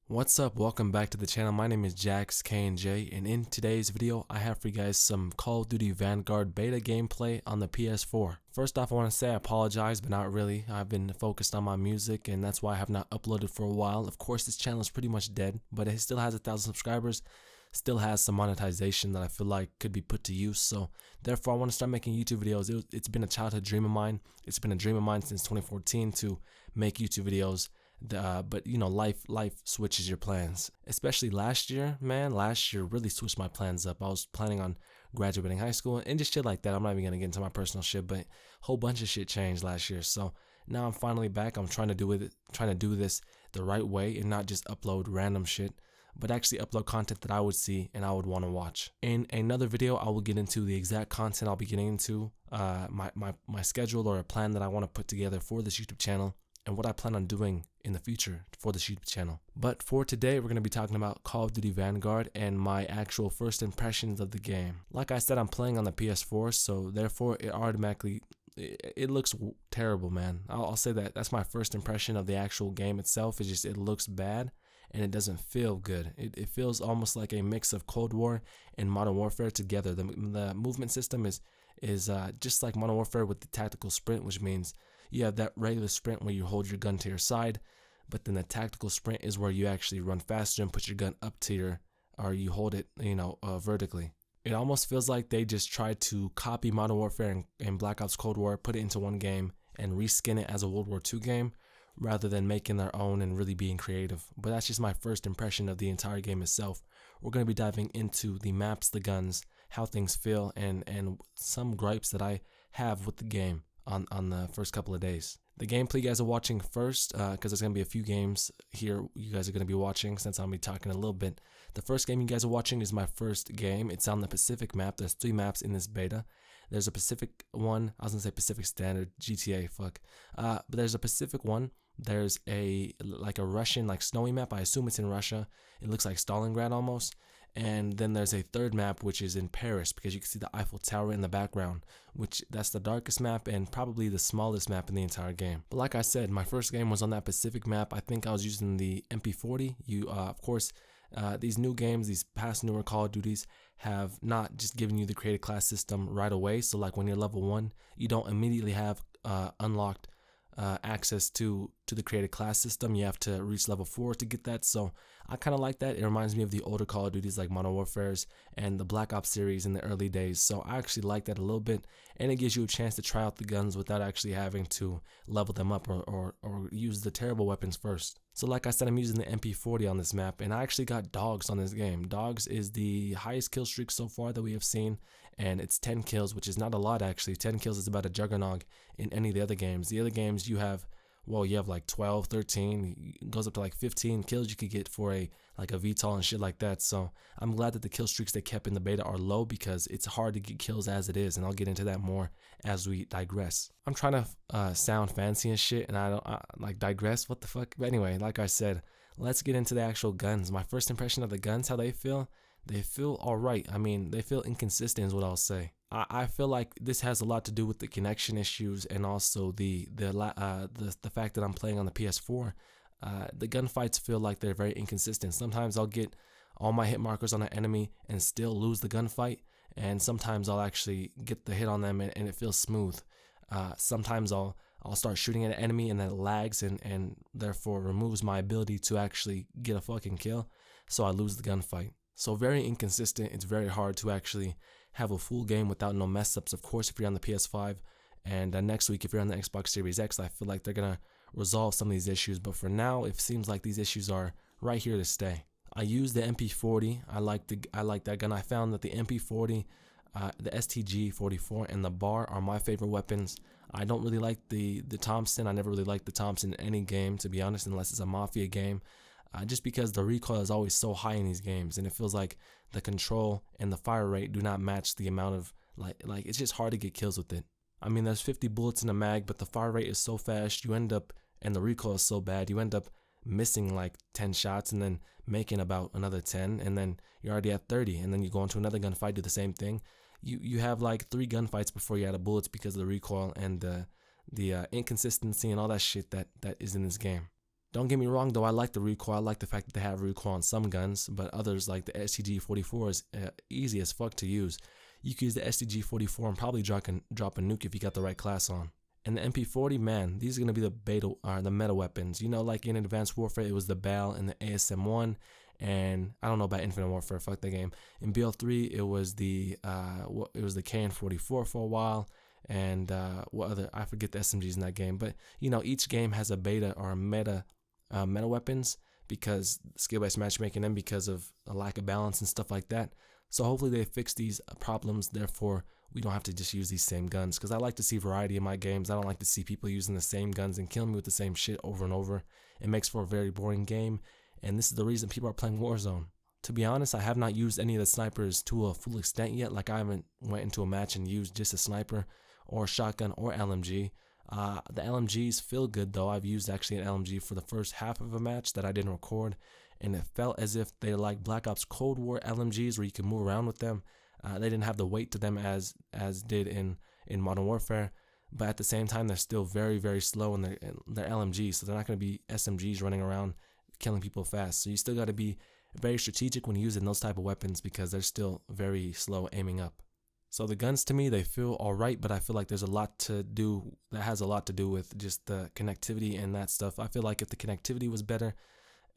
What's up? Welcome back to the channel. My name is Jax K&J, and in today's video I have for you guys some Call of Duty Vanguard beta gameplay on the PS4. First off, I want to say I apologize, but not really. I've been focused on my music and that's why I have not uploaded for a while. Of course, this channel is pretty much dead, but it still has 1,000 subscribers, still has some monetization that I feel like could be put to use. So therefore I want to start making YouTube videos. It's been a childhood dream of mine. It's been a dream of mine since 2014 to make YouTube videos. But you know, life switches your plans. Especially last year, man. Last year really switched my plans up. I was planning on graduating high school and just shit like that. I'm not even gonna get into my personal shit, but a whole bunch of shit changed last year. So now I'm finally back. I'm trying to do this the right way and not just upload random shit, but actually upload content that I would see and I would want to watch. In another video, I will get into the exact content I'll be getting into, my schedule or a plan that I want to put together for this YouTube channel, and what I plan on doing in the future for this YouTube channel. But for today, we're going to be talking about Call of Duty Vanguard and my actual first impressions of the game. Like I said, I'm playing on the PS4, so therefore it automatically, it looks terrible, man. I'll say that. That's my first impression of the actual game itself. It's just, it looks bad and it doesn't feel good. It feels almost like a mix of Cold War and Modern Warfare together. The movement system is just like Modern Warfare with the tactical sprint, which means you have that regular sprint where you hold your gun to your side, but then the tactical sprint is where you actually run faster and put your gun up to your, or you hold it, vertically. It almost feels like they just tried to copy Modern Warfare and Black Ops Cold War, put it into one game, and reskin it as a World War II game, rather than making their own and really being creative. But that's just my first impression of the entire game itself. We're going to be diving into the maps, the guns, how things feel, and some gripes that I have with the game on the first couple of days. The gameplay you guys are watching first, because there's going to be a few games here you guys are going to be watching since I'll be talking a little bit. The first game you guys are watching is my first game. It's on the Pacific map. There's 3 maps in this beta. There's a Pacific one. I was going to say Pacific Standard, GTA, fuck. But there's a Pacific one. There's a Russian, snowy map. I assume it's in Russia. It looks like Stalingrad almost. And then there's a third map, which is in Paris, because you can see the Eiffel Tower in the background, which that's the darkest map and probably the smallest map in the entire game. But like I said, my first game was on that Pacific map. I think I was using the MP40. Of course, these new games, these past newer Call of Duties have not just given you the created class system right away. So like when you're level 1, you don't immediately have unlocked access to the created class system. You have to reach level 4 to get that. So I kind of like that. It reminds me of the older Call of Duties like Modern Warfare's and the Black Ops series in the early days. So I actually like that a little bit, and it gives you a chance to try out the guns without actually having to level them up or use the terrible weapons first. So like I said, I'm using the MP40 on this map, and I actually got dogs on this game. Dogs is the highest kill streak so far that we have seen, and it's 10 kills, which is not a lot actually. 10 kills is about a juggernaut in any of the other games. The other games you have like 12, 13, it goes up to like 15 kills you could get for a VTOL and shit like that. So I'm glad that the kill streaks they kept in the beta are low, because it's hard to get kills as it is, and I'll get into that more as we digress. I'm trying to sound fancy and shit, and I digress, what the fuck. But anyway, like I said, let's get into the actual guns. My first impression of the guns, how they feel alright. I mean, they feel inconsistent is what I'll say. I feel like this has a lot to do with the connection issues, and also the fact that I'm playing on the PS4. The gunfights feel like they're very inconsistent. Sometimes I'll get all my hit markers on an enemy and still lose the gunfight, and sometimes I'll actually get the hit on them and it feels smooth. Sometimes I'll start shooting at an enemy and then it lags and therefore removes my ability to actually get a fucking kill, so I lose the gunfight. So very inconsistent. It's very hard to actually have a full game without no mess ups. Of course, if you're on the PS5, and next week if you're on the Xbox Series X, I feel like they're gonna resolve some of these issues. But for now, it seems like these issues are right here to stay. I use the MP40. I like that gun. I found that the MP40, the STG-44, and the BAR are my favorite weapons. I don't really like the Thompson. I never really liked the Thompson in any game, to be honest, unless it's a Mafia game. Just because the recoil is always so high in these games, and it feels like the control and the fire rate do not match the amount of it's just hard to get kills with it. I mean, there's 50 bullets in a mag, but the fire rate is so fast, and the recoil is so bad, you end up missing like 10 shots and then making about another 10, and then you're already at 30, and then you go into another gunfight, do the same thing. You have like 3 gunfights before you're out of bullets because of the recoil and the inconsistency and all that shit that is in this game. Don't get me wrong though, I like the recoil. I like the fact that they have recoil on some guns, but others like the STG-44 is easy as fuck to use. You can use the STG-44 and probably drop a nuke if you got the right class on. And the MP40, man, these are going to be the meta weapons. You know, like in Advanced Warfare, it was the BAL and the ASM-1, and I don't know about Infinite Warfare, fuck that game. In BL3, it was the KN-44 for a while, and what other, I forget the SMGs in that game. But, you know, each game has a beta or a meta weapons because skill-based matchmaking and because of a lack of balance and stuff like that. So hopefully they fix these problems, therefore we don't have to just use these same guns, because I like to see variety in my games. I don't like to see people using the same guns and killing me with the same shit over and over. It makes for a very boring game, and this is the reason people are playing Warzone. To be honest, I have not used any of the snipers to a full extent yet. Like, I haven't went into a match and used just a sniper or shotgun or LMG. The LMGs feel good though. I've used actually an LMG for the first half of a match that I didn't record, and it felt as if they're like Black Ops Cold War LMGs where you can move around with them. They didn't have the weight to them as did in Modern Warfare, but at the same time they're still very, very slow, and they're LMGs, so they're not going to be SMGs running around killing people fast. So you still got to be very strategic when using those type of weapons because they're still very slow aiming up. So the guns to me, they feel alright, but I feel like there's a lot to do that has a lot to do with just the connectivity and that stuff. I feel like if the connectivity was better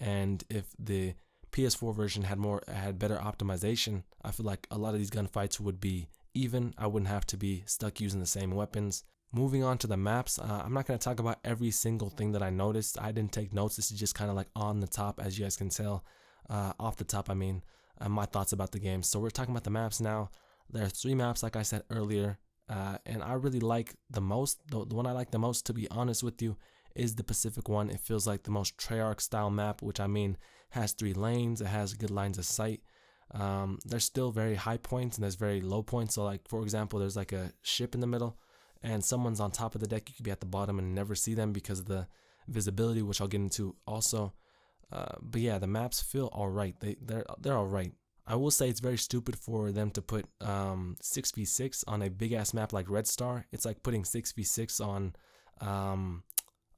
and if the PS4 version had better optimization, I feel like a lot of these gunfights would be even. I wouldn't have to be stuck using the same weapons. Moving on to the maps, I'm not going to talk about every single thing that I noticed. I didn't take notes. This is just kind of like on the top, as you guys can tell. Off the top, I mean, my thoughts about the game. So we're talking about the maps now. There are 3 maps, like I said earlier, and I really like the most, the one I like the most, to be honest with you, is the Pacific one. It feels like the most Treyarch style map, which I mean has 3 lanes. It has good lines of sight. There's still very high points and there's very low points. So like, for example, there's like a ship in the middle and someone's on top of the deck. You could be at the bottom and never see them because of the visibility, which I'll get into also. But yeah, the maps feel alright. They're alright. I will say it's very stupid for them to put 6v6 on a big ass map like Red Star. It's like putting 6v6 on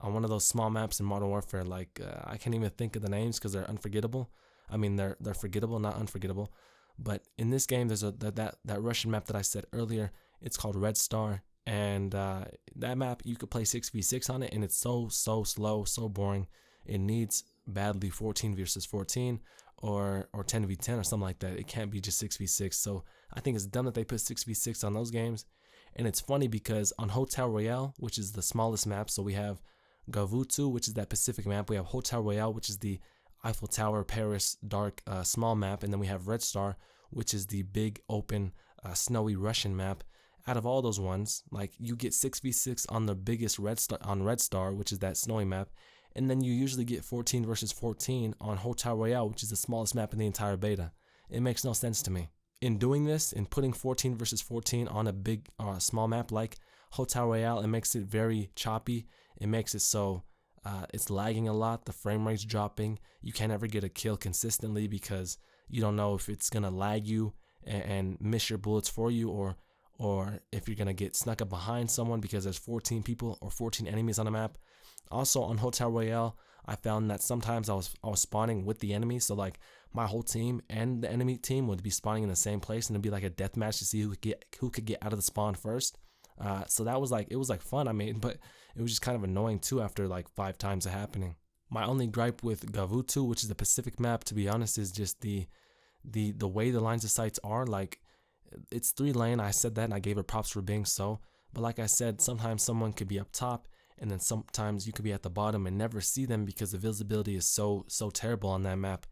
one of those small maps in Modern Warfare. Like I can't even think of the names because they're unforgettable. I mean they're forgettable, not unforgettable. But in this game, there's that Russian map that I said earlier. It's called Red Star, and that map you could play 6v6 on it, and it's so slow, so boring. It needs badly 14 versus 14 or 10v10 or something like that. It can't be just 6v6. So I think it's dumb that they put 6v6 on those games. And it's funny because on Hotel Royale, which is the smallest map, so we have Gavutu, which is that Pacific map. We have Hotel Royale, which is the Eiffel Tower, Paris, dark, small map. And then we have Red Star, which is the big, open, snowy Russian map. Out of all those ones, like you get 6v6 on the biggest Red Star, which is that snowy map. And then you usually get 14 versus 14 on Hotel Royale, which is the smallest map in the entire beta. It makes no sense to me. In doing this, in putting 14 versus 14 on a big small map like Hotel Royale, it makes it very choppy. It makes it so it's lagging a lot. The frame rate's dropping. You can't ever get a kill consistently because you don't know if it's going to lag you and miss your bullets for you, or if you're going to get snuck up behind someone because there's 14 people or 14 enemies on the map. Also on Hotel Royale, I found that sometimes I was spawning with the enemy, so like my whole team and the enemy team would be spawning in the same place, and it'd be like a death match to see who could get out of the spawn first. So that was like, it was like fun, I mean, but it was just kind of annoying too after like 5 times of happening. My only gripe with Gavutu, which is the Pacific map, to be honest, is just the way the lines of sights are. Like, it's 3 lane. I said that and I gave it props for being so, but like I said, sometimes someone could be up top and then sometimes you could be at the bottom and never see them because the visibility is so terrible on that map.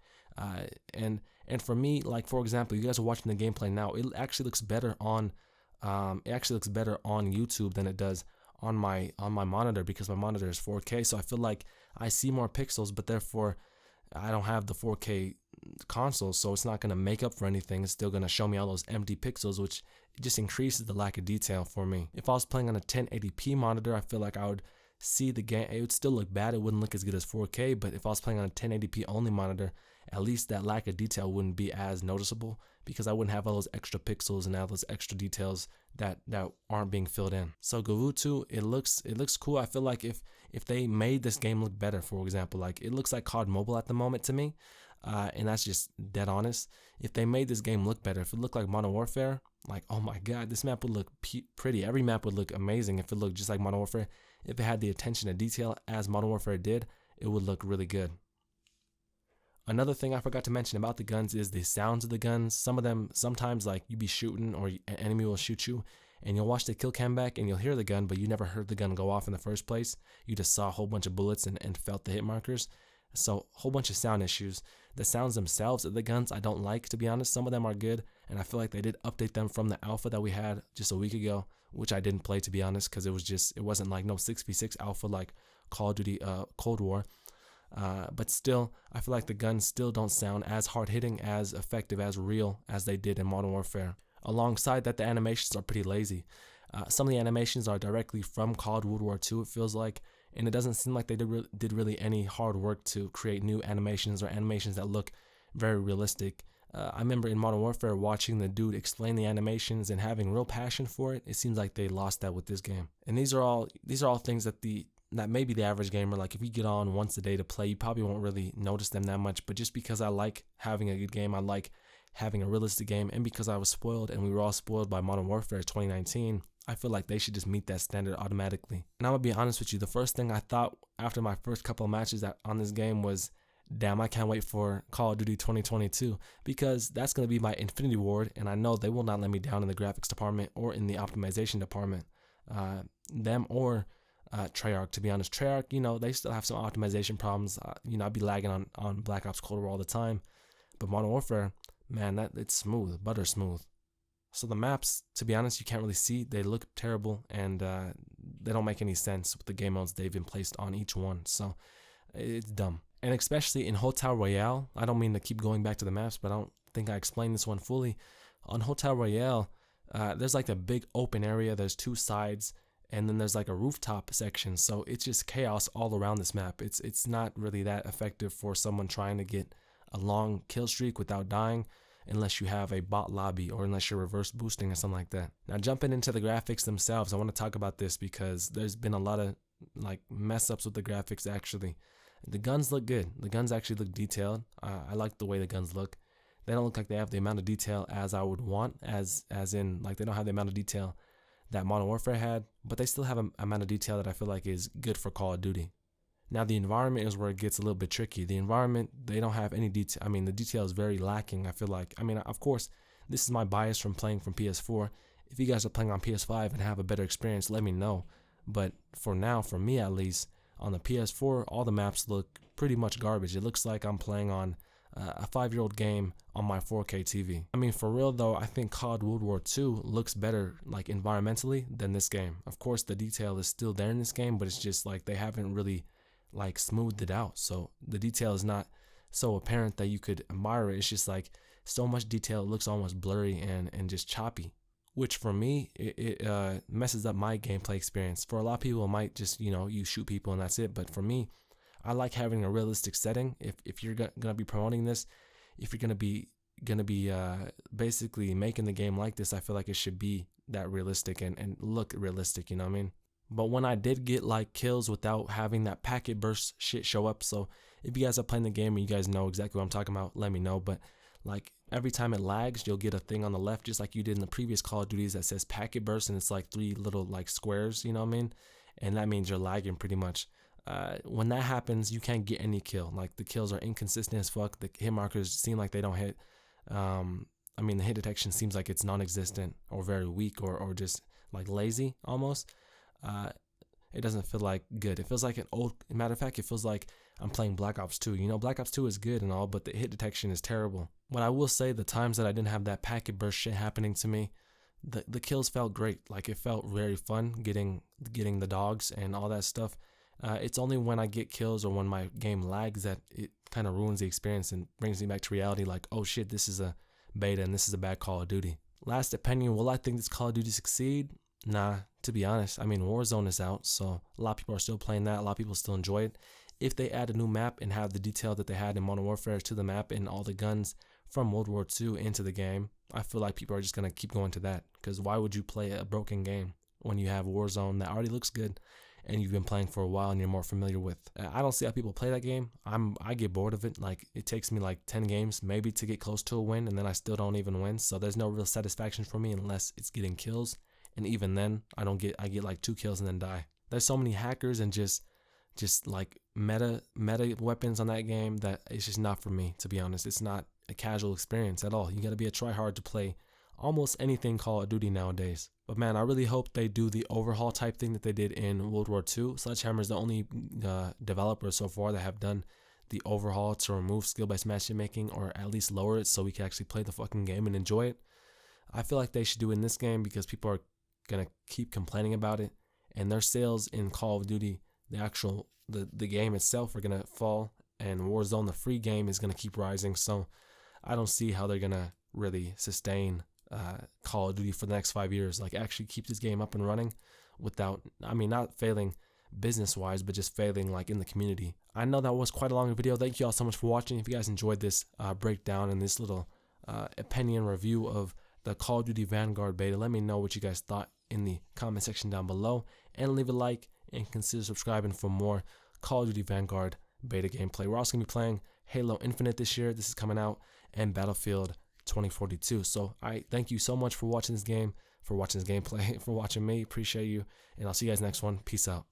And for me, like for example, you guys are watching the gameplay now. It actually looks better on YouTube than it does on my monitor because my monitor is 4K. So I feel like I see more pixels, but therefore I don't have the 4K console, so it's not going to make up for anything. It's still going to show me all those empty pixels, which just increases the lack of detail for me. If I was playing on a 1080p monitor, I feel like I would see the game. It would still look bad. It wouldn't look as good as 4K, but if I was playing on a 1080p only monitor, at least that lack of detail wouldn't be as noticeable because I wouldn't have all those extra pixels and all those extra details that aren't being filled in. So Gavutu, it looks cool. I feel like if they made this game look better, for example, like it looks like COD Mobile at the moment to me, and that's just dead honest. If they made this game look better, if it looked like Modern Warfare, like, oh my god, this map would look pretty. Every map would look amazing if it looked just like Modern Warfare. If it had the attention to detail as Modern Warfare did, it would look really good. Another thing I forgot to mention about the guns is the sounds of the guns. Some of them, sometimes like you be shooting or an enemy will shoot you and you'll watch the kill cam back and you'll hear the gun, but you never heard the gun go off in the first place. You just saw a whole bunch of bullets and felt the hit markers. So a whole bunch of sound issues. The sounds themselves of the guns I don't like, to be honest. Some of them are good, and I feel like they did update them from the alpha that we had just a week ago, which I didn't play, to be honest, because it wasn't like no 6v6 alpha like Call of Duty Cold War. But still, I feel like the guns still don't sound as hard-hitting, as effective, as real as they did in Modern Warfare. Alongside that, the animations are pretty lazy. Some of the animations are directly from COD World War II, it feels like, and it doesn't seem like they did really any hard work to create new animations or animations that look very realistic. I remember in Modern Warfare watching the dude explain the animations and having real passion for it. It seems like they lost that with this game. And these are all things that maybe the average gamer, like if you get on once a day to play, you probably won't really notice them that much. But just because I like having a good game, I like having a realistic game, and because I was spoiled and we were all spoiled by Modern Warfare 2019, I feel like they should just meet that standard automatically. And I'm gonna be honest with you, the first thing I thought after my first couple of matches on this game was, damn, I can't wait for Call of Duty 2022, because that's gonna be my Infinity Ward, and I know they will not let me down in the graphics department or in the optimization department. Them or Treyarch, to be honest. Treyarch, you know, they still have some optimization problems. I'd be lagging on Black Ops Cold War all the time, but Modern Warfare, man, it's smooth, butter smooth. So the maps, to be honest, you can't really see. They look terrible, and they don't make any sense with the game modes they've been placed on each one. So it's dumb. And especially in Hotel Royale, I don't mean to keep going back to the maps, but I don't think I explained this one fully. On Hotel Royale, there's like a big open area. There's two sides, and then there's like a rooftop section. So it's just chaos all around this map. It's not really that effective for someone trying to get a long kill streak without dying, unless you have a bot lobby or unless you're reverse boosting or something like that. Now, jumping into the graphics themselves, I want to talk about this because there's been a lot of like mess ups with the graphics. Actually, the guns look good. The guns actually look detailed. I like the way the guns look. They don't look like they have the amount of detail as I would want, as in like they don't have the amount of detail that Modern Warfare had, but they still have an amount of detail that I feel like is good for Call of Duty. Now, the environment is where it gets a little bit tricky. The environment, they don't have any detail. I mean, the detail is very lacking, I feel like. I mean, of course, this is my bias from playing from PS4. If you guys are playing on PS5 and have a better experience, let me know. But for now, for me at least, on the PS4, all the maps look pretty much garbage. It looks like I'm playing on a 5-year-old game on my 4K TV. I mean, for real though, I think COD World War II looks better, like environmentally, than this game. Of course, the detail is still there in this game, but it's just like they haven't really like smoothed it out, so the detail is not so apparent that you could admire it. It's just like so much detail, it looks almost blurry and just choppy, which for me it messes up my gameplay experience. For a lot of people, it might just, you shoot people and that's it, but for me, I like having a realistic setting. If you're gonna be promoting this, if you're gonna be basically making the game like this, I feel like it should be that realistic and look realistic, you know what I mean? But when I did get like kills without having that packet burst shit show up, so if you guys are playing the game and you guys know exactly what I'm talking about, let me know. But like every time it lags, you'll get a thing on the left, just like you did in the previous Call of Duties, that says packet burst, and it's like 3 little like squares, you know what I mean? And that means you're lagging pretty much. When that happens, you can't get any kill. Like the kills are inconsistent as fuck. The hit markers seem like they don't hit. I mean, the hit detection seems like it's non-existent or very weak or just like lazy almost. It doesn't feel like good. It feels like an old, matter of fact, it feels like I'm playing Black Ops 2. Black Ops 2 is good and all, but the hit detection is terrible. But I will say, the times that I didn't have that packet burst shit happening to me, the kills felt great. Like it felt very fun getting the dogs and all that stuff. It's only when I get kills or when my game lags that it kind of ruins the experience and brings me back to reality, like, oh shit, this is a beta and this is a bad Call of Duty. Last opinion, will I think this Call of Duty succeed? Nah, to be honest, I mean, Warzone is out, so a lot of people are still playing that. A lot of people still enjoy it. If they add a new map and have the detail that they had in Modern Warfare to the map and all the guns from World War II into the game, I feel like people are just going to keep going to that. Because why would you play a broken game when you have Warzone that already looks good and you've been playing for a while and you're more familiar with? I don't see how people play that game. I get bored of it. Like, it takes me like 10 games maybe to get close to a win, and then I still don't even win. So there's no real satisfaction for me unless it's getting kills. And even then, I get like 2 kills and then die. There's so many hackers and just like meta weapons on that game that it's just not for me, to be honest. It's not a casual experience at all. You got to be a tryhard to play almost anything Call of Duty nowadays. But man, I really hope they do the overhaul type thing that they did in World War II. Sledgehammer is the only developer so far that have done the overhaul to remove skill-based matchmaking, or at least lower it so we can actually play the fucking game and enjoy it. I feel like they should do it in this game because people are gonna keep complaining about it, and their sales in Call of Duty, the game itself, are gonna fall, and Warzone, the free game, is gonna keep rising. So I don't see how they're gonna really sustain Call of Duty for the next 5 years, like actually keep this game up and running without, I mean, not failing business wise, but just failing like in the community. I know that was quite a long video. Thank you all so much for watching. If you guys enjoyed this breakdown and this little opinion review of the Call of Duty Vanguard beta, let me know what you guys thought in the comment section down below, and leave a like and consider subscribing for more Call of Duty Vanguard beta gameplay. We're also going to be playing Halo Infinite this year. This is coming out, and Battlefield 2042. So I thank you so much for watching this game, for watching this gameplay, for watching me. Appreciate you, and I'll see you guys next one. Peace out.